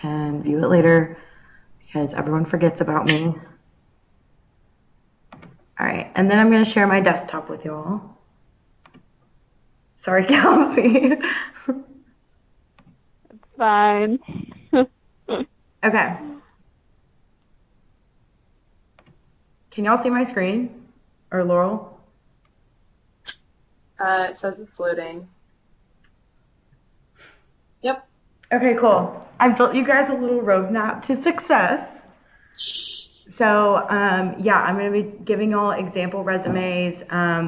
can view it later because everyone forgets about me. All right, and then I'm going to share my desktop with you all. Sorry, Kelsey. It's fine. Okay. Can y'all see my screen? Or Laurel? It says it's loading. Yep. Okay, cool. I've built you guys a little roadmap to success. So, yeah, I'm going to be giving y'all example resumes,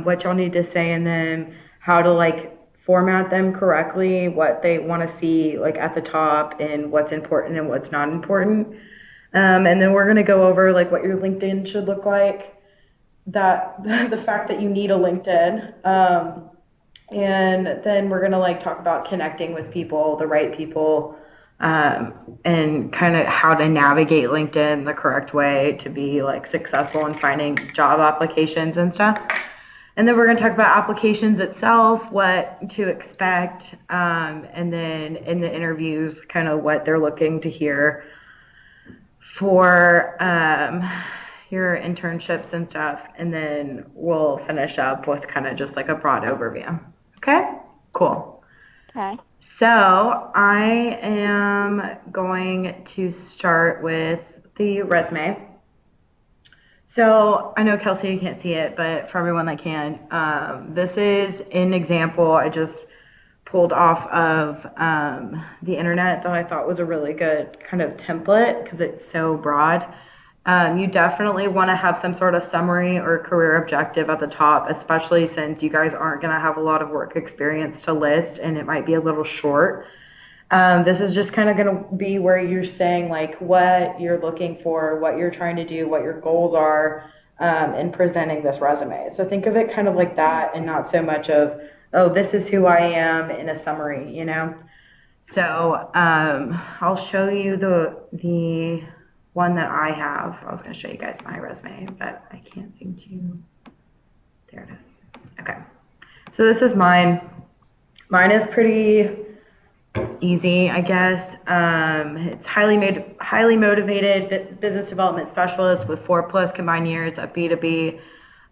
what y'all need to say in them, how to like format them correctly, what they want to see like at the top, and what's important and what's not important. And then we're going to go over like what your LinkedIn should look like, that the fact that you need a LinkedIn. And then we're going to like talk about connecting with people, the right people, and kind of how to navigate LinkedIn the correct way to be like successful in finding job applications and stuff. And then we're going to talk about applications itself, what to expect, and then in the interviews, kind of what they're looking to hear for your internships and stuff. And then we'll finish up with kind of just like a broad overview. Okay? Cool. Okay. So I am going to start with the resume. So I know, Kelsey, you can't see it, but for everyone that can, this is an example I just pulled off of the internet that I thought was a really good kind of template because it's so broad. You definitely want to have some sort of summary or career objective at the top, especially since you guys aren't going to have a lot of work experience to list and it might be a little short. This is just kind of going to be where you're saying like what you're looking for, what you're trying to do, what your goals are in presenting this resume. So think of it kind of like that and not so much of, oh, this is who I am in a summary, you know? So I'll show you the one that I have. I was going to show you guys my resume, but I can't seem to. There it is. Okay. So this is mine. Mine is pretty easy, I guess. It's highly motivated business development specialist with 4+ combined years at B2B.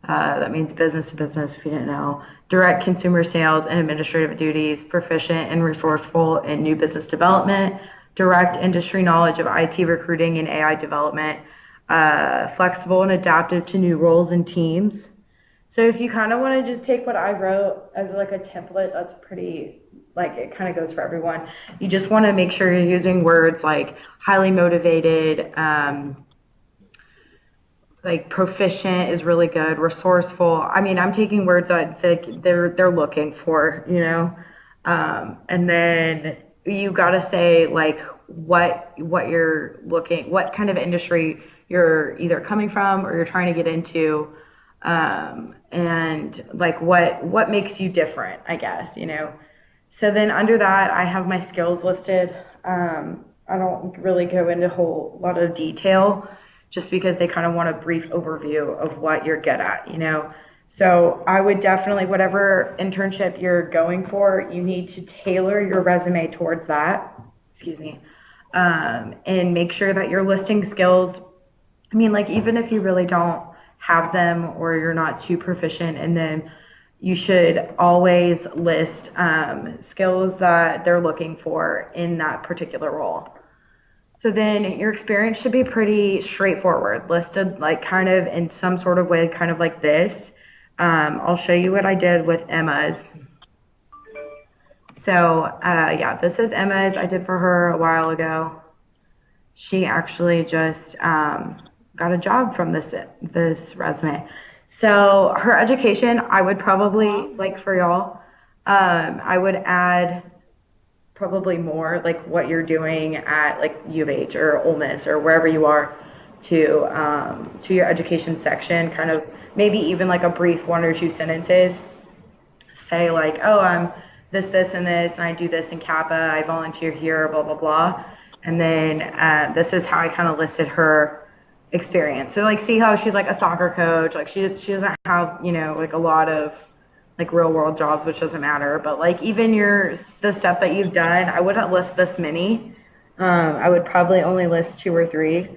That means business to business, if you didn't know. Direct consumer sales and administrative duties, proficient and resourceful in new business development, direct industry knowledge of IT recruiting and AI development, flexible and adaptive to new roles and teams. So if you kind of want to just take what I wrote as like a template, that's pretty, like it kind of goes for everyone. You just want to make sure you're using words like highly motivated, like proficient is really good, resourceful. I mean, I'm taking words that they're looking for, you know. And then you got to say like what you're looking, what kind of industry you're either coming from or you're trying to get into, and like what makes you different, I guess, you know. So then under that, I have my skills listed. I don't really go into a whole lot of detail just because they kind of want a brief overview of what you're good at, you know. So I would definitely, whatever internship you're going for, you need to tailor your resume towards that, excuse me, and make sure that you're listing skills. I mean, like even if you really don't have them or you're not too proficient in them, you should always list skills that they're looking for in that particular role. So then your experience should be pretty straightforward, listed like kind of in some sort of way, kind of like this. I'll show you what I did with Emma's. So yeah, this is Emma's. I did for her a while ago. She actually just got a job from this resume. So her education, I would probably, like for y'all, I would add probably more like what you're doing at like U of H or Ole Miss or wherever you are to your education section, kind of maybe even like a brief 1 or 2 sentences. Say like, oh, I'm this, and this, and I do this in Kappa, I volunteer here, blah, blah, blah. And then this is how I kind of listed her experience. So like see how she's like a soccer coach, like she doesn't have, you know, like a lot of like real world jobs, which doesn't matter, but like even the stuff that you've done, I wouldn't list this many I would probably only list 2 or 3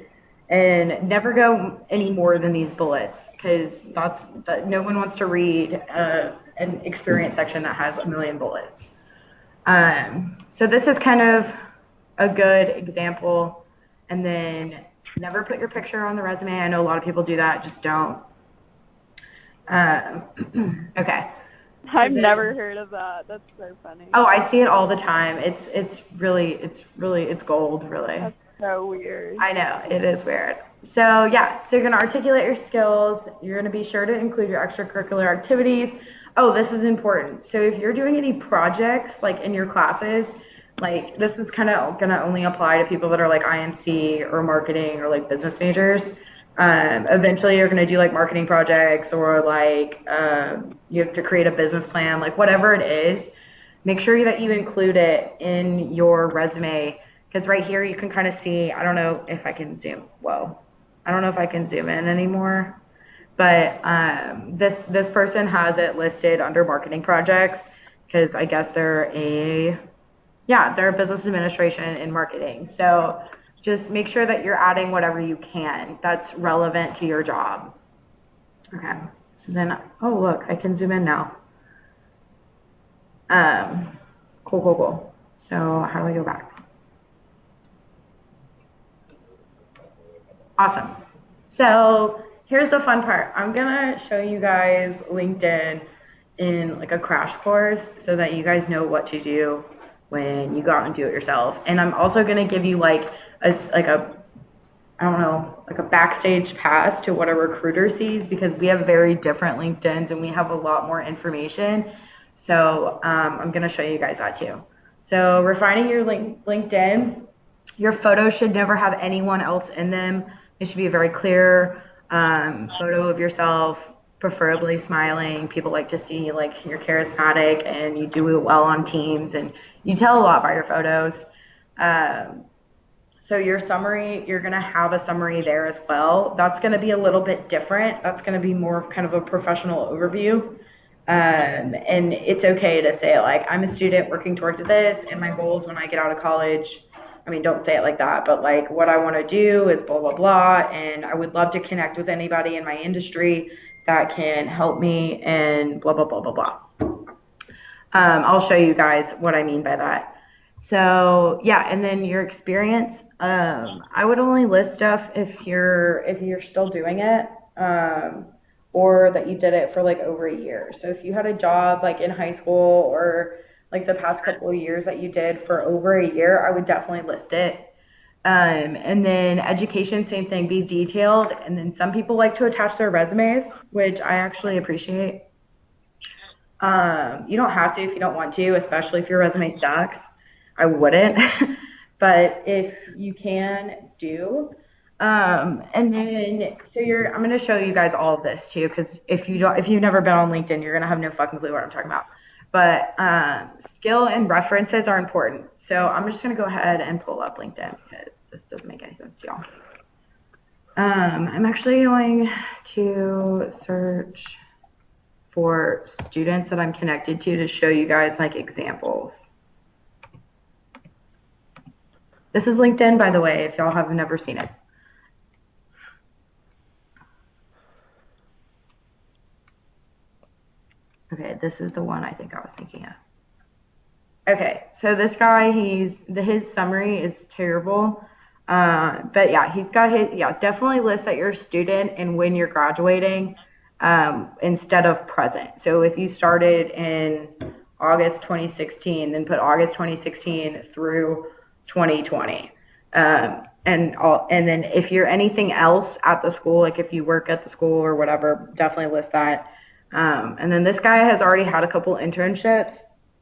and never go any more than these bullets because no one wants to read an experience section that has a million bullets. So this is kind of a good example. And then never put your picture on the resume. I know a lot of people do that. Just don't. Okay. I've never heard of that. That's so funny. Oh, I see it all the time. It's gold, really. That's so weird. I know, it is weird. So yeah, so you're gonna articulate your skills. You're gonna be sure to include your extracurricular activities. Oh, this is important. So if you're doing any projects like in your classes, like this is kind of gonna only apply to people that are like IMC or marketing or like business majors. Eventually you're going to do like marketing projects or like you have to create a business plan, like whatever it is. Make sure that you include it in your resume because right here you can kind of see, I don't know if I can zoom, I don't know if I can zoom in anymore, but this person has it listed under marketing projects because I guess they're a business administration in marketing. So just make sure that you're adding whatever you can that's relevant to your job. Okay, so then, oh look, I can zoom in now. Cool. So how do I go back? Awesome. So here's the fun part. I'm gonna show you guys LinkedIn in like a crash course so that you guys know what to do when you go out and do it yourself. And I'm also gonna give you like a backstage pass to what a recruiter sees because we have very different LinkedIns and we have a lot more information. So I'm going to show you guys that too. So refining your LinkedIn, your photos should never have anyone else in them. It should be a very clear photo of yourself, preferably smiling. People like to see like you're charismatic and you do well on teams and you tell a lot by your photos. So your summary, you're going to have a summary there as well. That's going to be a little bit different. That's going to be more kind of a professional overview. And it's okay to say like, I'm a student working towards this and my goals when I get out of college. I mean, don't say it like that, but like what I want to do is blah, blah, blah. And I would love to connect with anybody in my industry that can help me and blah, blah, blah, blah, blah. I'll show you guys what I mean by that. So yeah, and then your experience. I would only list stuff if you're still doing it, or that you did it for like over a year. So if you had a job like in high school or like the past couple of years that you did for over a year, I would definitely list it. And then education, same thing, be detailed. And then some people like to attach their resumes, which I actually appreciate. You don't have to if you don't want to, especially if your resume sucks. I wouldn't. But if you can, do. And then, so I'm going to show you guys all of this too, because if you've never been on LinkedIn, you're going to have no fucking clue what I'm talking about. But skill and references are important. So I'm just going to go ahead and pull up LinkedIn because this doesn't make any sense to y'all. I'm actually going to search for students that I'm connected to show you guys like examples. This is LinkedIn, by the way, if y'all have never seen it. Okay, this is the one I think I was thinking of. Okay, so this guy, his summary is terrible. But yeah, he's got definitely list that you're a student and when you're graduating instead of present. So if you started in August 2016, then put August 2016 through 2020. And then if you're anything else at the school, like if you work at the school or whatever, definitely list that. And then this guy has already had a couple internships,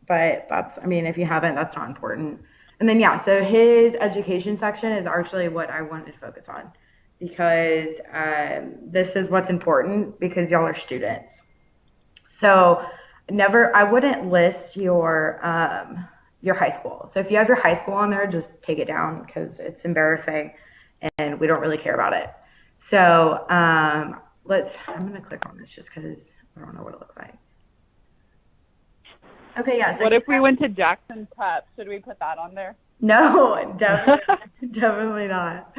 but if you haven't, that's not important. And then yeah, so his education section is actually what I wanted to focus on because this is what's important because y'all are students. So I wouldn't list your high school. So if you have your high school on there, just take it down because it's embarrassing and we don't really care about it. So I'm going to click on this just because I don't know what it looks like. Okay, yeah. So what if we went to Jackson Prep? Should we put that on there? No, definitely not.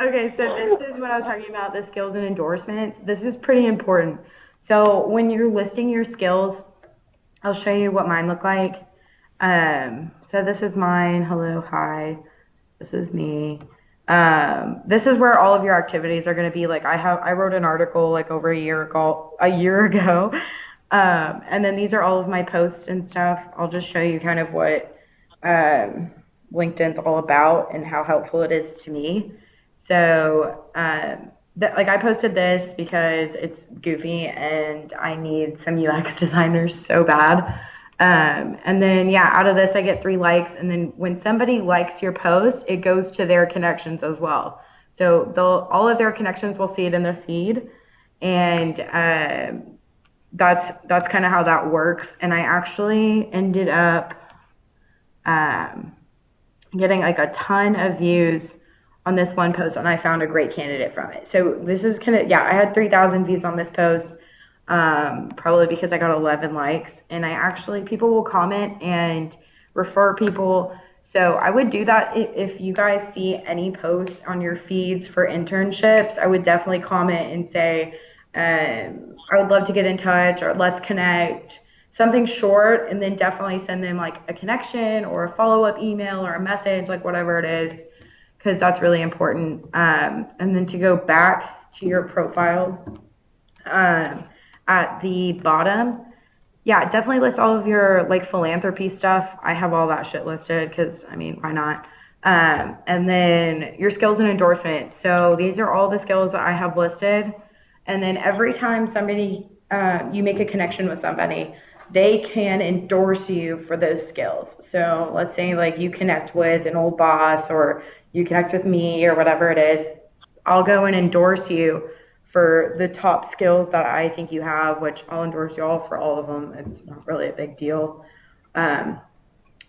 Okay, so this is what I was talking about, the skills and endorsements. This is pretty important. So when you're listing your skills, I'll show you what mine look like. So this is mine. Hello, hi. This is me. This is where all of your activities are going to be. Like I wrote an article like over a year ago. And then these are all of my posts and stuff. I'll just show you kind of what um, LinkedIn's all about and how helpful it is to me. So, like I posted this because it's goofy and I need some UX designers so bad. And then yeah, out of this I get 3 likes, and then when somebody likes your post, it goes to their connections as well. So all of their connections will see it in their feed, and that's kind of how that works. And I actually ended up um, getting like a ton of views on this one post, and I found a great candidate from it. So this is kind of, yeah, I had 3,000 views on this post, probably because I got 11 likes. And people will comment and refer people. So I would do that if you guys see any posts on your feeds for internships. I would definitely comment and say, I would love to get in touch, or let's connect, something short, and then definitely send them like a connection or a follow-up email or a message, like whatever it is, because that's really important. And then to go back to your profile, at the bottom, yeah, definitely list all of your like philanthropy stuff. I have all that shit listed because I mean, why not? And then your skills and endorsements. So these are all the skills that I have listed. And then every time you make a connection with somebody, they can endorse you for those skills. So let's say like you connect with an old boss, or you connect with me, or whatever it is. I'll go and endorse you for the top skills that I think you have, which I'll endorse you all for all of them. It's not really a big deal. Um,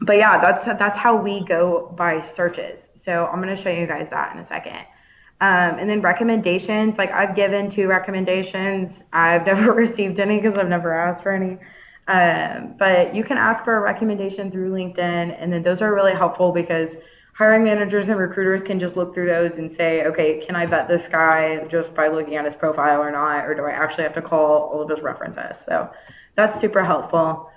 but yeah, that's how we go by searches. So I'm going to show you guys that in a second. And then recommendations, like I've given 2 recommendations. I've never received any because I've never asked for any. But you can ask for a recommendation through LinkedIn, and then those are really helpful because hiring managers and recruiters can just look through those and say, okay, can I vet this guy just by looking at his profile or not, or do I actually have to call all of his references? So that's super helpful.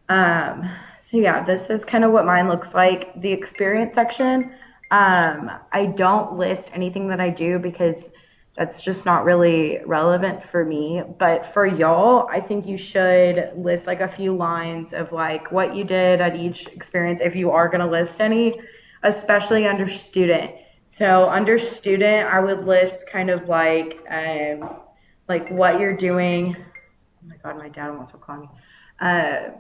So yeah, this is kind of what mine looks like. The experience section, I don't list anything that I do because that's just not really relevant for me. But for y'all, I think you should list like a few lines of like what you did at each experience if you are going to list any, especially under student. So under student, I would list kind of like what you're doing. Oh my God, my dad wants to call me.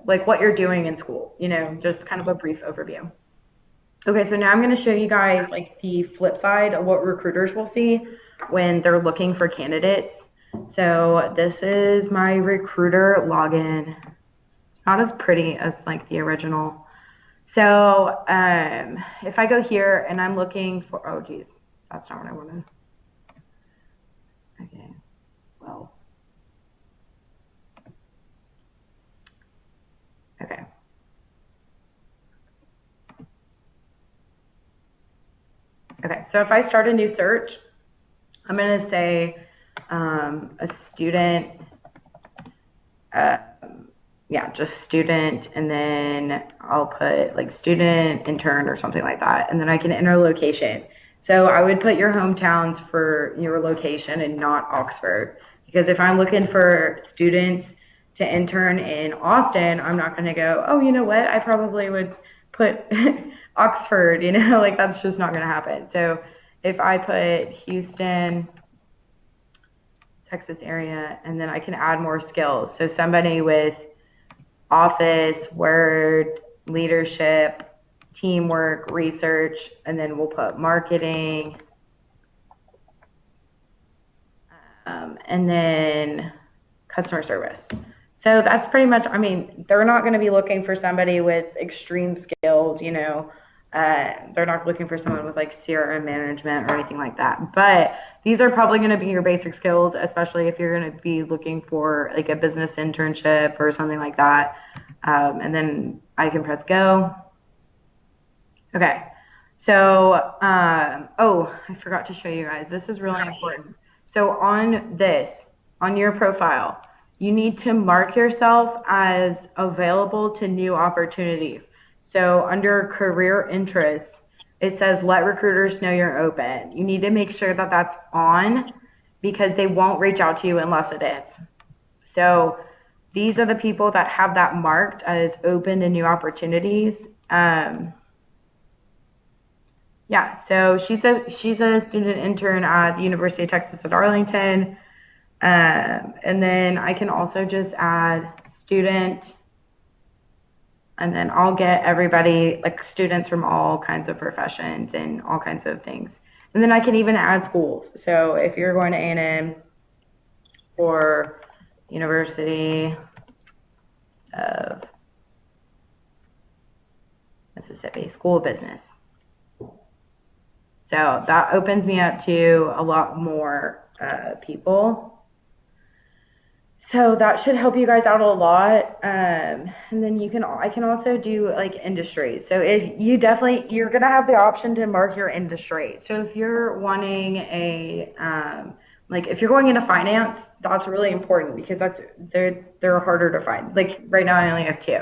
Like what you're doing in school, just kind of a brief overview. Okay, so now I'm going to show you guys like the flip side of what recruiters will see when they're looking for candidates. So this is my recruiter login. It's not as pretty as like the original. So if I go here and I'm looking for, oh geez, that's not what I wanted. Okay, well, okay. Okay, so if I start a new search, I'm going to say a student, uh, yeah, just student, and then I'll put like student, intern, or something like that, and then I can enter location. So I would put your hometowns for your location and not Oxford, because if I'm looking for students to intern in Austin, I'm not going to go, oh, you know what, I probably would put Oxford, like that's just not going to happen. So if I put Houston, Texas area, and then I can add more skills. So somebody with office, Word, leadership, teamwork, research, and then we'll put marketing, and then customer service. So that's pretty much, I mean, they're not going to be looking for somebody with extreme skills, they're not looking for someone with like CRM management or anything like that. But these are probably going to be your basic skills, especially if you're going to be looking for like a business internship or something like that. And then I can press go. Okay. So, oh, I forgot to show you guys. This is really important. So on your profile, you need to mark yourself as available to new opportunities. So under career interests, it says let recruiters know you're open. You need to make sure that that's on because they won't reach out to you unless it is. So these are the people that have that marked as open to new opportunities. Um, yeah, so she's a student intern at the University of Texas at Arlington. And then I can also just add student, and then I'll get everybody, like students from all kinds of professions and all kinds of things. And then I can even add schools. So if you're going to A&M or University of Mississippi School of Business. So that opens me up to a lot more people. So that should help you guys out a lot. And then I can also do like industry. So if you're gonna have the option to mark your industry. So if you're wanting like if you're going into finance, that's really important because they're harder to find. Like right now, I only have two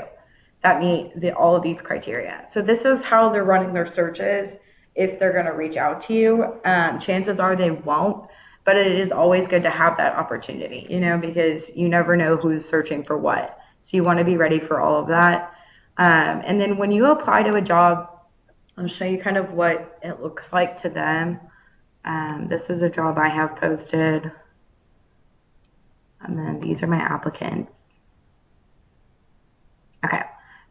that meet all of these criteria. So this is how they're running their searches. If they're gonna reach out to you, chances are they won't. But it is always good to have that opportunity, because you never know who's searching for what. So you want to be ready for all of that. And then when you apply to a job, I'll show you kind of what it looks like to them. This is a job I have posted. And then these are my applicants. Okay.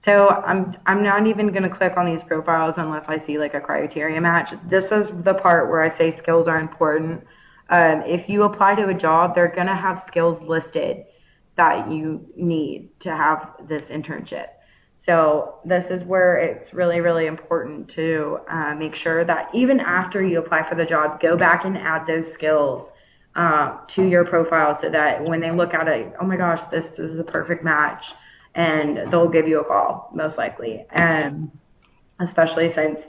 So I'm not even going to click on these profiles unless I see like a criteria match. This is the part where I say skills are important. If you apply to a job, they're going to have skills listed that you need to have this internship. So this is where it's really, really important to make sure that even after you apply for the job, go back and add those skills to your profile so that when they look at it, oh my gosh, this is the perfect match, and they'll give you a call, most likely. And especially since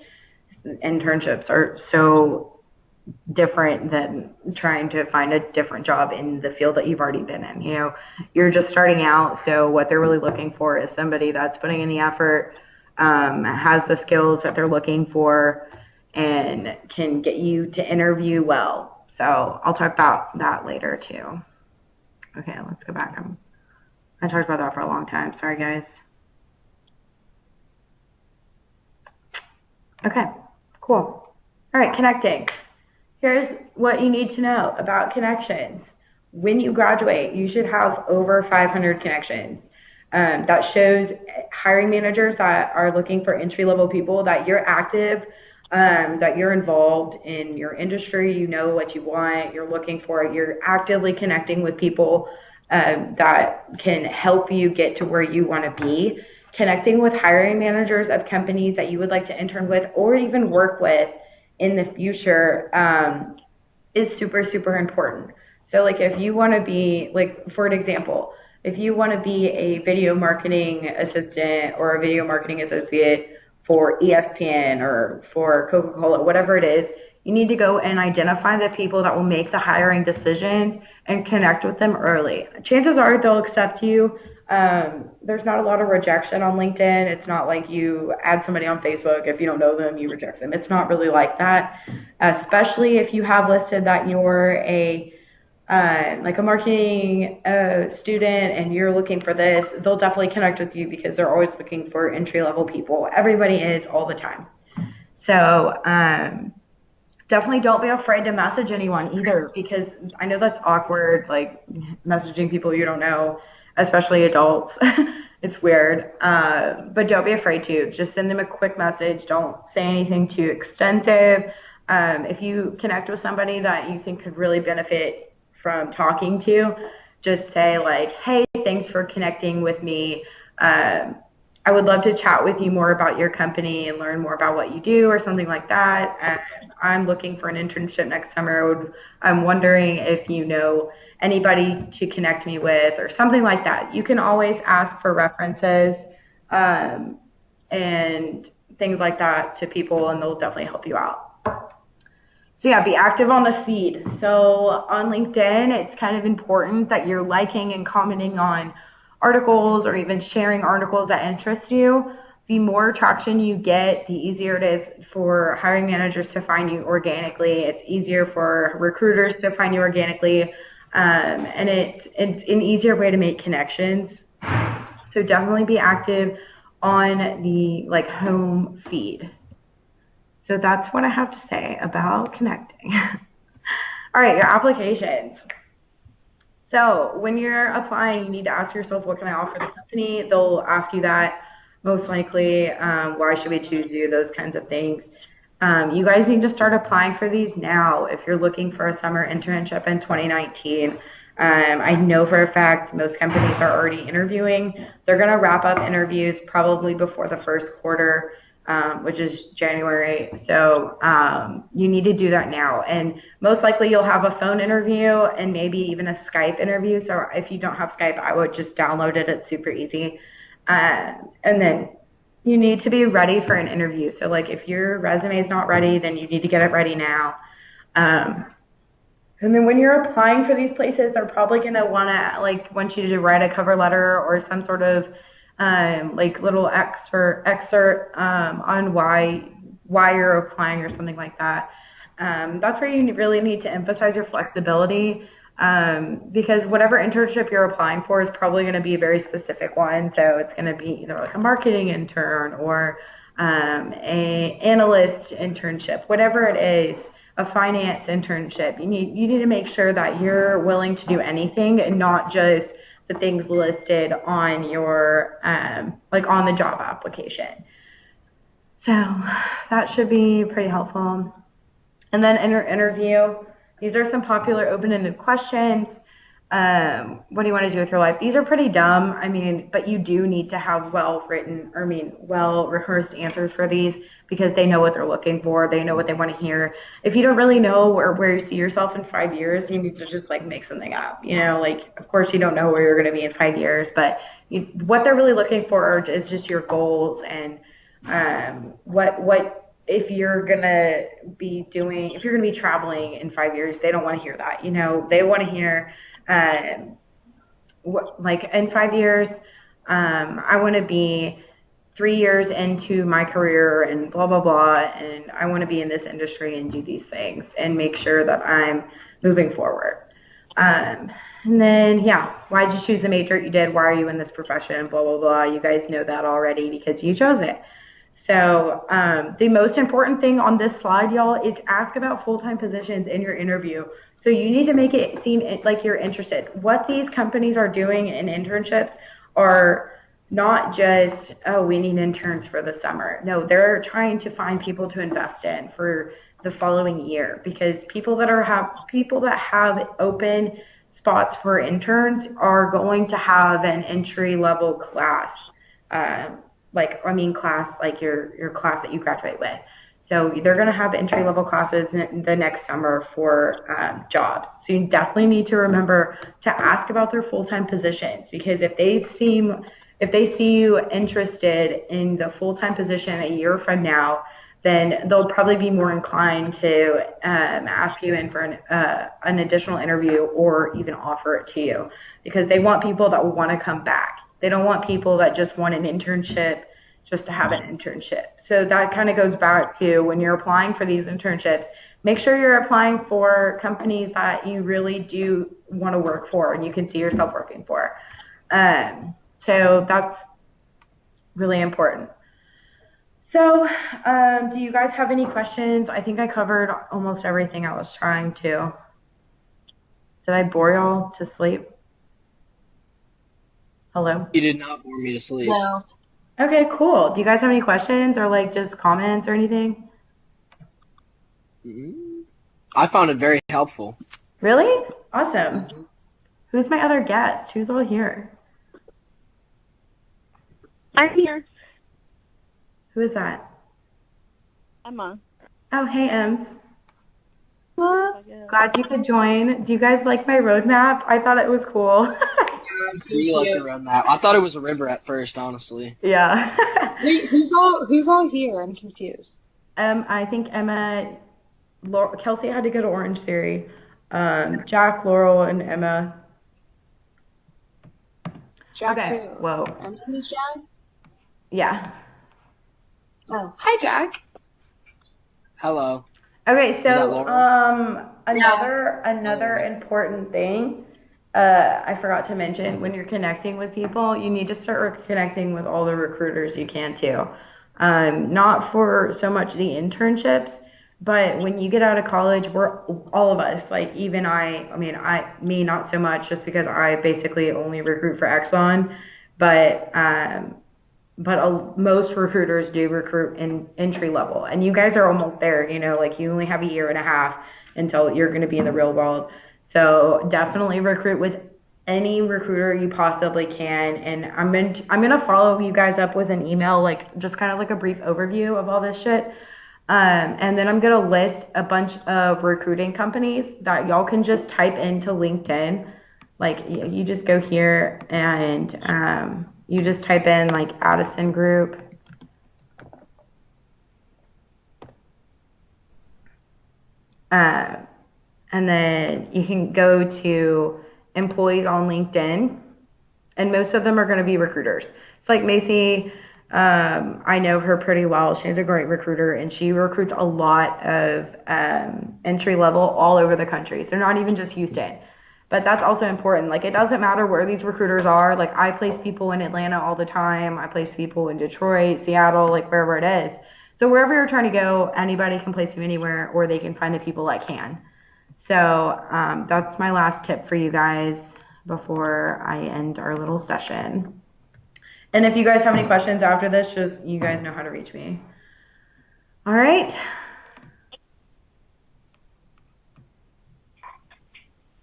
internships are so different than trying to find a different job in the field that you've already been in. You're just starting out, so what they're really looking for is somebody that's putting in the effort, has the skills that they're looking for, and can get you to interview well. So I'll talk about that later too. Okay, let's go back. I talked about that for a long time. Sorry, guys. Okay, cool. All right, connecting. Here's what you need to know about connections. When you graduate, you should have over 500 connections. That shows hiring managers that are looking for entry-level people that you're active, that you're involved in your industry, you know what you want, you're looking for it, you're actively connecting with people that can help you get to where you want to be. Connecting with hiring managers of companies that you would like to intern with or even work with in the future is super, super important. So like if you want to be, like for an example, if you want to be a video marketing assistant or a video marketing associate for ESPN or for Coca-Cola, whatever it is, you need to go and identify the people that will make the hiring decisions and connect with them early. Chances are they'll accept you. There's not a lot of rejection on LinkedIn. It's not like you add somebody on Facebook. If you don't know them, you reject them. It's not really like that, especially if you have listed that you're like a marketing student and you're looking for this. They'll definitely connect with you because they're always looking for entry-level people. Everybody is all the time. So definitely don't be afraid to message anyone either, because I know that's awkward, like messaging people you don't know, especially adults. It's weird. But don't be afraid to. Just send them a quick message. Don't say anything too extensive. If you connect with somebody that you think could really benefit from talking to, just say like, hey, thanks for connecting with me. I would love to chat with you more about your company and learn more about what you do or something like that. And I'm looking for an internship next summer. I'm wondering if you know anybody to connect me with or something like that. You can always ask for references and things like that to people, and they'll definitely help you out. So yeah, be active on the feed. So on LinkedIn, it's kind of important that you're liking and commenting on articles or even sharing articles that interest you. The more traction you get, the easier it is for hiring managers to find you organically. It's easier for recruiters to find you organically, and it's an easier way to make connections. So definitely be active on the like home feed. So that's what I have to say about connecting. All right, your applications. So when you're applying, you need to ask yourself, what can I offer the company? They'll ask you that most likely. Why should we choose you? Those kinds of things. You guys need to start applying for these now if you're looking for a summer internship in 2019. I know for a fact most companies are already interviewing. They're going to wrap up interviews probably before the first quarter, which is January. So you need to do that now. And most likely you'll have a phone interview and maybe even a Skype interview. So if you don't have Skype, I would just download it. It's super easy. And then you need to be ready for an interview. So like if your resume is not ready, then you need to get it ready now. And then when you're applying for these places, they're probably going to want you to write a cover letter or some sort of like little excerpt on why you're applying or something like that. That's where you really need to emphasize your flexibility, because whatever internship you're applying for is probably going to be a very specific one. So it's going to be either like a marketing intern or a analyst internship, whatever it is, a finance internship. You need to make sure that you're willing to do anything and not just the things listed on your like on the job application. So that should be pretty helpful. And then in your interview, these are some popular open-ended questions. What do you want to do with your life? These are pretty dumb, but you do need to have well-rehearsed answers for these because they know what they're looking for. They know what they want to hear. If you don't really know where you see yourself in 5 years, you need to just like make something up. Of course you don't know where you're going to be in 5 years, but what they're really looking for is just your goals and what if you're gonna be traveling in 5 years. They don't want to hear that. They want to hear like in 5 years, I want to be 3 years into my career and blah blah blah, and I want to be in this industry and do these things and make sure that I'm moving forward. And then why'd you choose the major you did? Why are you in this profession? Blah blah blah. You guys know that already because you chose it. So the most important thing on this slide, y'all, is ask about full-time positions in your interview. So you need to make it seem like you're interested. What these companies are doing in internships are not just, oh, we need interns for the summer. No, they're trying to find people to invest in for the following year, because people that have open spots for interns are going to have an entry-level class. Class like your class that you graduate with. So they're going to have entry-level classes the next summer for jobs. So you definitely need to remember to ask about their full-time positions, because if they see you interested in the full-time position a year from now, then they'll probably be more inclined to ask you in for an additional interview or even offer it to you, because they want people that want to come back. They don't want people that just want an internship just to have an internship. So that kind of goes back to when you're applying for these internships, make sure you're applying for companies that you really do want to work for and you can see yourself working for. So that's really important. So do you guys have any questions? I think I covered almost everything I was trying to. Did I bore y'all to sleep? Hello? You did not bore me to sleep. No. Okay, cool. Do you guys have any questions or like just comments or anything? I found it very helpful. Really? Awesome. Mm-hmm. Who's my other guest? Who's all here? I'm here. Who is that? Emma. Oh, hey, Ems. Glad you could join. Do you guys like my roadmap? I thought it was cool. You like the roadmap. I thought it was a river at first, honestly. Yeah. Wait, who's all here? I'm confused. I think Kelsey had to go to Orange Theory. Jack, Laurel, and Emma. Jack Okay. who? Whoa. Emily's Jack? Yeah. Oh, hi Jack. Hello. Okay, Is that so Laurel? another important thing I forgot to mention when you're connecting with people, you need to start connecting with all the recruiters you can too. Not for so much the internships, but when you get out of college, we're all of us, like even me not so much, just because I basically only recruit for Exxon, but most recruiters do recruit in entry level, and you guys are almost there. Like you only have a year and a half until you're going to be in the real world. So definitely recruit with any recruiter you possibly can, and I'm gonna follow you guys up with an email, like just kind of like a brief overview of all this shit. And then I'm gonna list a bunch of recruiting companies that y'all can just type into LinkedIn. Like you just go here and you just type in like Addison Group. And then you can go to employees on LinkedIn, and most of them are going to be recruiters. It's like Macy. I know her pretty well. She's a great recruiter, and she recruits a lot of entry level all over the country. So not even just Houston. But that's also important. Like, it doesn't matter where these recruiters are. Like, I place people in Atlanta all the time. I place people in Detroit, Seattle, like wherever it is. So wherever you're trying to go, anybody can place you anywhere, or they can find the people that can. So that's my last tip for you guys before I end our little session. And if you guys have any questions after this, just you guys know how to reach me. All right.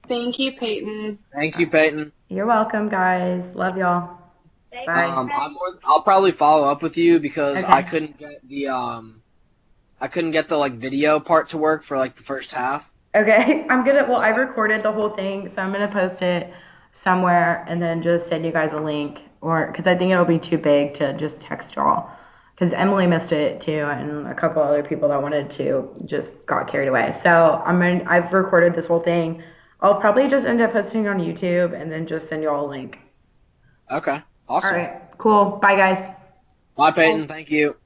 Thank you, Peyton. Thank you, Peyton. You're welcome, guys. Love y'all. Bye. I'll probably follow up with you because Okay. I couldn't get the like video part to work for like the first half. Okay. I recorded the whole thing, so I'm gonna post it somewhere and then just send you guys a link, or because I think it'll be too big to just text y'all. Because Emily missed it too, and a couple other people that wanted to just got carried away. So I've recorded this whole thing. I'll probably just end up posting it on YouTube and then just send you all a link. Okay. Awesome. All right. Cool. Bye, guys. Bye, Peyton. Thank you.